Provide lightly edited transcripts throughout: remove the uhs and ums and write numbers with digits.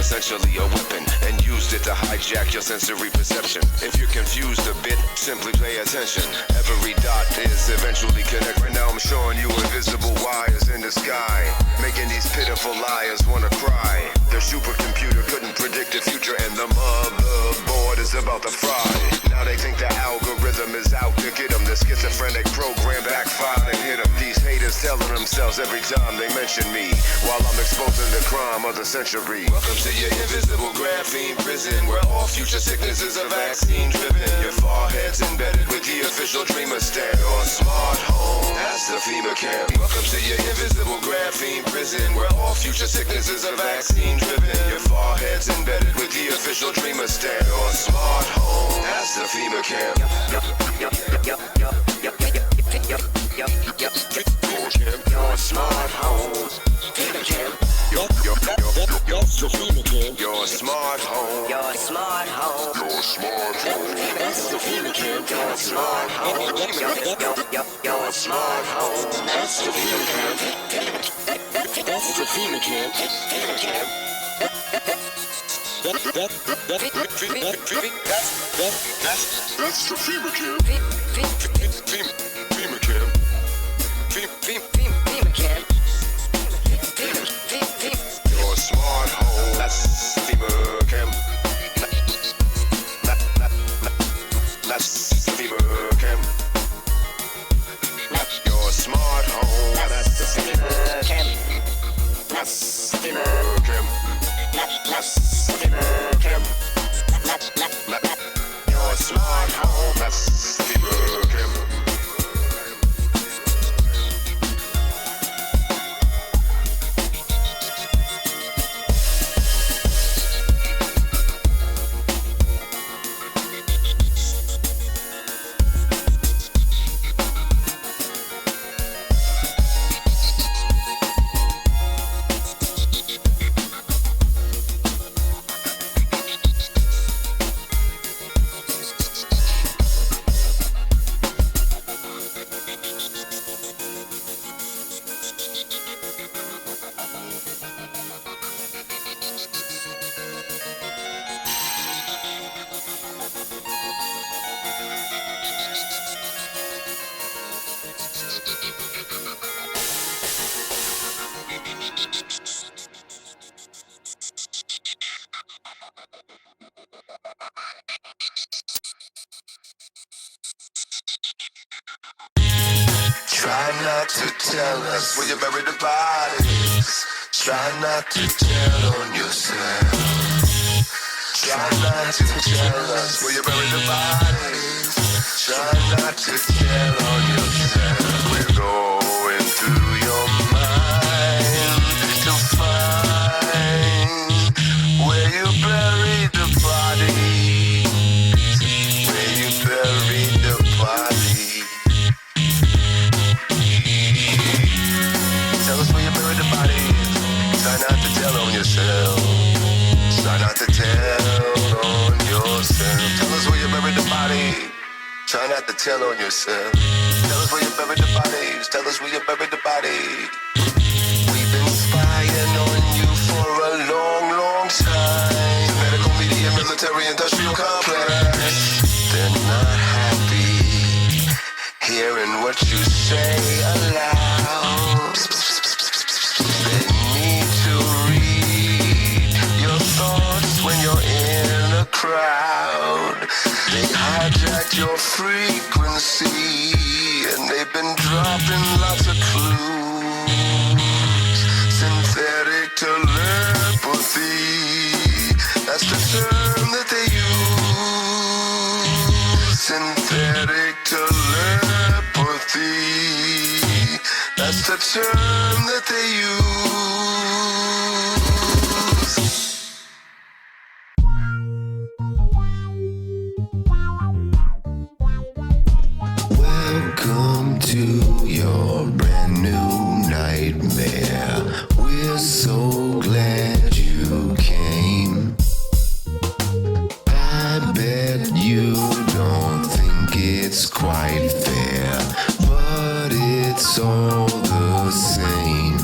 essentially a weapon, and used it to hijack your sensory perception. If you're confused a bit, simply pay attention. Every dot is eventually connected. Right now I'm showing you invisible wires in the sky, making these pitiful liars wanna cry. Their supercomputer couldn't predict the future, and the motherboard is about to fry. Now they think the algorithm is out to get them. The schizophrenic program backfired and hit them. These haters telling themselves every time they mention me, while I'm exposing the crime of the century. Welcome to your invisible graphene prison, where all future sicknesses are vaccine driven. Your forehead's embedded with the official dreamer stand or smart home. That's the FEMA camp. Welcome to your invisible graphene prison, where all future sicknesses are vaccine driven. Your forehead's embedded with the official dreamer stand or smart home. That's the FEMA camp. Your smart home. Your smart home. Your smart home. Your smart home. That's the FEMA camp. Your smart home. Your smart home. That's the FEMA camp. That's the FEMA camp. That's the FEMA camp. FEMA camp. FEMA camp. Your smart home. That's FEMA camp. That's FEMA camp. Your smart home. That's the FEMA camp. That's FEMA camp. That's FEMA camp. Your smart home. That's FEMA camp. Try not to tell us where you buried the bodies. Try not to tell on yourself. Try not to tell us where you buried the bodies. Try not to tell on yourself. We're going through your mind to find where you buried the bodies. Where you buried the bodies. Tell us where you buried the bodies. Try not to tell on yourself. Try not to tell on yourself. Tell us where you buried the body. Try not to tell on yourself. Tell us where you buried the bodies. Tell us where you buried the body. We've been spying on you for a long, long time. The medical, media, military, industrial complex. They're not happy hearing what you say aloud. They need to read your thoughts when you're in a crowd. They hijacked your frequency and they've been dropping lots of clues. Synthetic telepathy, that's the term that they use. Synthetic telepathy, that's the term that they use. Welcome to your brand new nightmare. We're so glad you came. I bet you don't think it's quite fair, but it's all the same.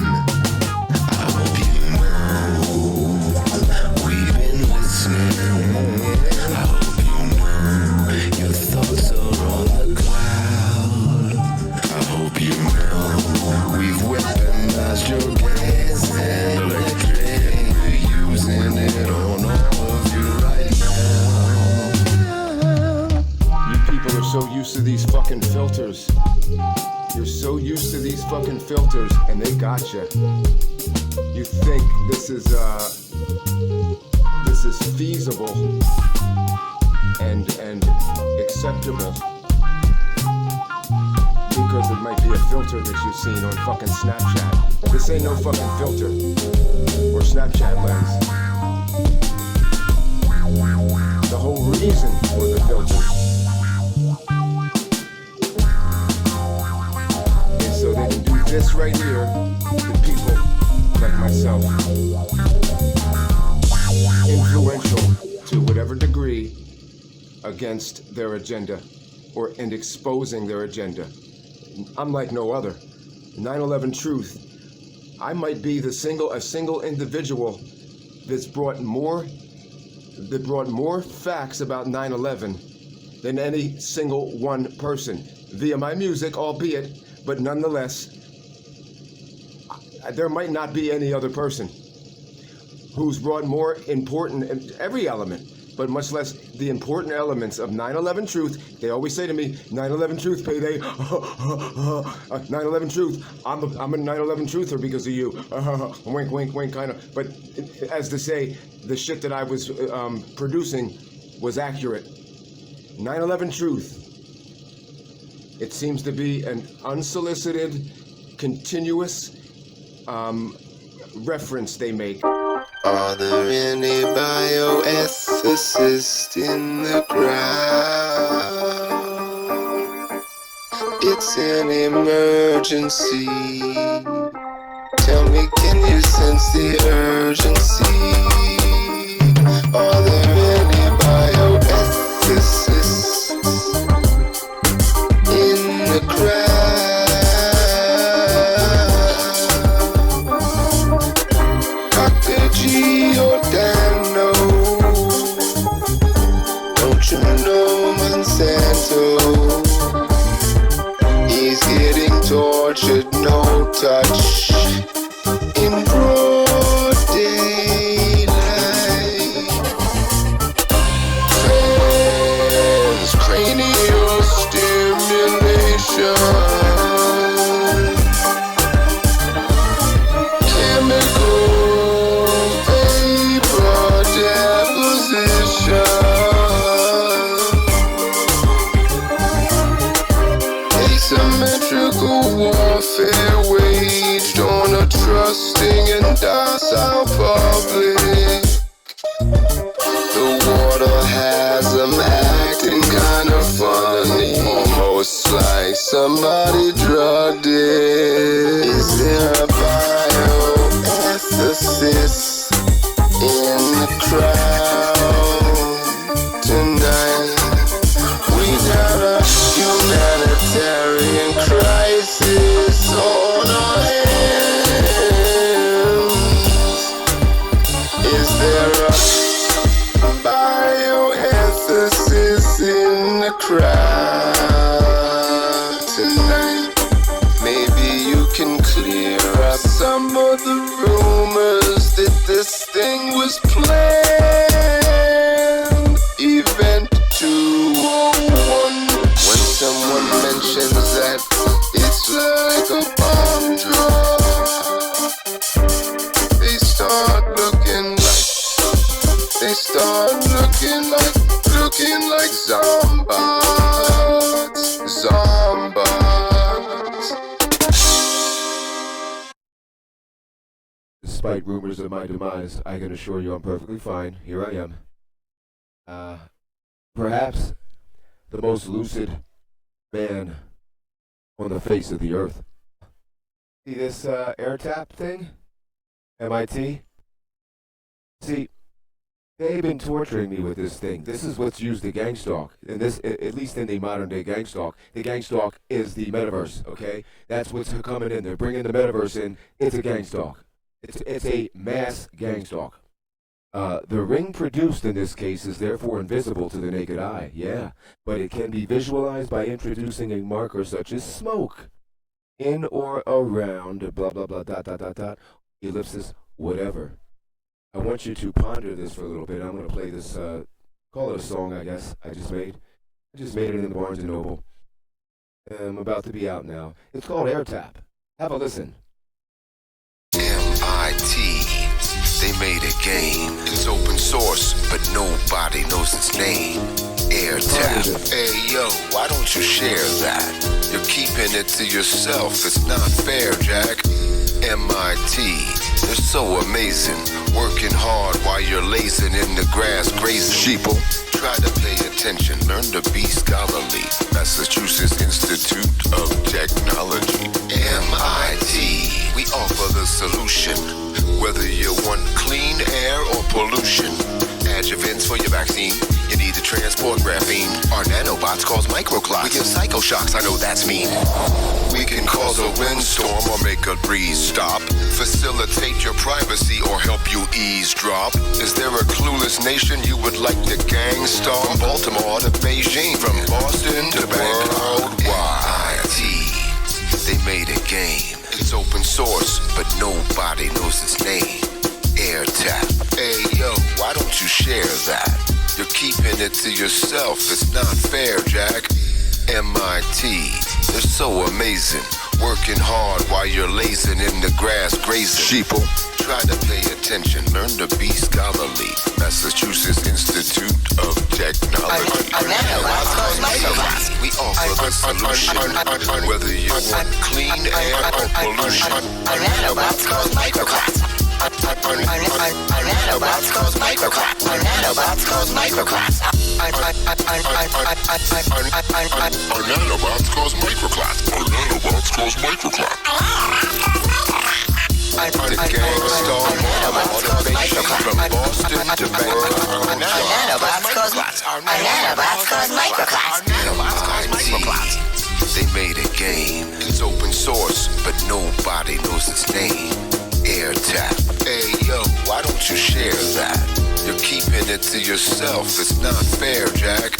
fucking filters and they gotcha. You think this is feasible and acceptable because it might be a filter that you've seen on fucking Snapchat. This ain't no fucking filter or Snapchat lens. The whole reason for the filter is so they can do this right here to people like myself. Influential to whatever degree against their agenda and exposing their agenda. I'm like no other. 9/11 Truth. I might be a single individual that brought more facts about 9/11 than any single one person via my music, albeit, but nonetheless, there might not be any other person who's brought more important every element, but much less the important elements of 9/11 Truth. They always say to me, 9/11 Truth, Payday. 9/11 Truth. I'm a 9/11 Truther because of you. Wink, wink, wink, kind of. But as to say, the shit that I was producing was accurate. 9/11 Truth. It seems to be an unsolicited, continuous reference they make. Are there any bioethicists in the crowd? It's an emergency. Tell me, can you sense the urgency? Are there any bioethicists in the crowd? Giordano, don't you know Monsanto? He's getting tortured, no touch, in broad daylight. Transcranial stimulation. Asymmetrical warfare waged on a trusting and docile public. The water has them acting kind of funny, almost like somebody drugged it. Is there a bioethicist in the crowd tonight? We got a humanitarian crisis on our hands. Is there a bioethicist in the crowd tonight? Maybe you can clear up some of the rumors that this thing was planned. Event 201. When someone mentions that it's like a bomb drop, they start looking like zombots. Despite rumors of my demise, I can assure you I'm perfectly fine. Here I am. Perhaps the most lucid man on the face of the earth. See this air tap thing? MIT? See, they've been torturing me with this thing. This is what's used to gang stalk. And this, at least in the modern day gang stalk, the gang stalk is the metaverse, okay? That's what's coming in. They're bringing the metaverse in. It's a gang stalk. It's a mass gang stalk. The ring produced in this case is therefore invisible to the naked eye, yeah, but it can be visualized by introducing a marker such as smoke in or around blah blah blah dot dot dot dot ellipsis whatever. I want you to ponder this for a little bit. I'm going to play this, call it a song, I guess, I just made it in the Barnes & Noble. I'm about to be out now. It's called Air Tap. Have a listen. MIT, they made a game. It's open source, but nobody knows its name. AirTap. Hey yo, why don't you share that? You're keeping it to yourself, it's not fair, Jack. MIT, they're so amazing. Working hard while you're lazing in the grass, grazing. Sheeple, try to pay attention, learn to be scholarly. Massachusetts Institute of Technology. MIT, we offer the solution. Whether you want clean air or pollution. Adjuvants for your vaccine, you need to transport graphene. Our nanobots cause microclots. We give psychoshocks, I know that's mean. We can cause a windstorm or make a breeze stop. Facilitate your privacy or help you eavesdrop. Is there a clueless nation you would like to gang star? From Baltimore to Beijing, from Boston to worldwide. MIT, they made a game. It's open source, but nobody knows its name. AirTap. Hey yo, why don't you share that? You're keeping it to yourself, it's not fair, Jack. MIT, they're so amazing. Working hard while you're lazing in the grass, grazing. Sheeple, try to pay attention, learn to be scholarly. Massachusetts Institute of Technology. We offer the solution. Whether you want clean air or pollution. Nanobots cause microclots. Nanobots cause microclots. Nanobots cause microclots. Nanobots cause microclots. Nanobots cause microclots. The gang star motivation from Boston to Bangkok. Nanobots cause microclots. Nanobots cause microclots. They made a game. It's open source, but nobody knows its name. AirTap. Hey yo, why don't you share that? You're keeping it to yourself, it's not fair, Jack.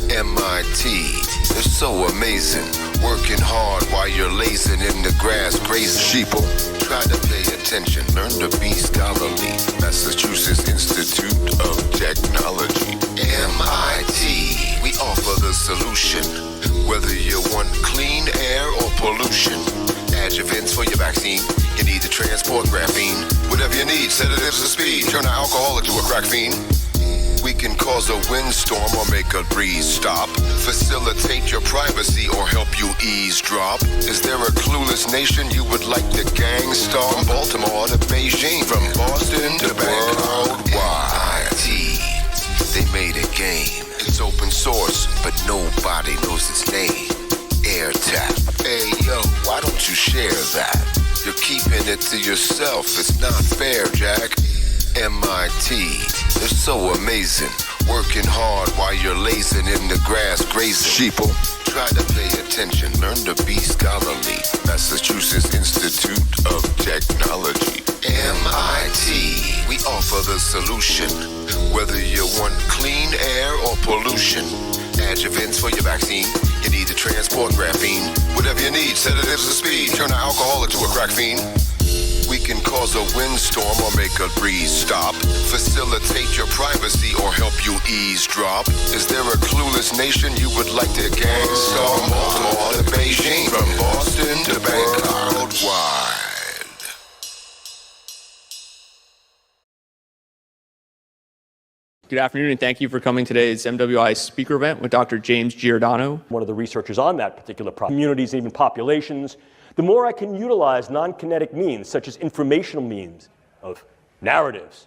MIT, they're so amazing. Working hard while you're lazing in the grass, grazing. Sheeple, try to pay attention, learn to be scholarly. Massachusetts Institute of Technology. MIT, we offer the solution. Whether you want clean air or pollution. Adjuvants for your vaccine, you need to transport graphene. Whatever you need, sedatives of speed. Turn an alcoholic to a crack fiend. We can cause a windstorm or make a breeze stop. Facilitate your privacy or help you eavesdrop. Is there a clueless nation you would like to gang star? From Baltimore to Beijing, from Boston to Bangkok. MIT, they made a game. It's open source, but nobody knows its name. AirTap. Hey yo, why don't you share that? You're keeping it to yourself, it's not fair, Jack. MIT, they're so amazing. Working hard while you're lazing in the grass, grazing. Sheeple, try to pay attention, learn to be scholarly. Massachusetts Institute of Technology. MIT, we offer the solution. Whether you want clean air or pollution. Adjuvants for your vaccine, you need to transport graphene. Whatever you need, sedatives of speed. Turn an alcoholic to a crack fiend. We can cause a windstorm or make a breeze stop. Facilitate your privacy or help you eavesdrop. Is there a clueless nation you would like to gang star? From Baltimore to Beijing, from Boston to Bangkok. Worldwide. Good afternoon, and thank you for coming to today's MWI speaker event with Dr. James Giordano. One of the researchers on that particular problem, communities and even populations, the more I can utilize non-kinetic means, such as informational means of narratives,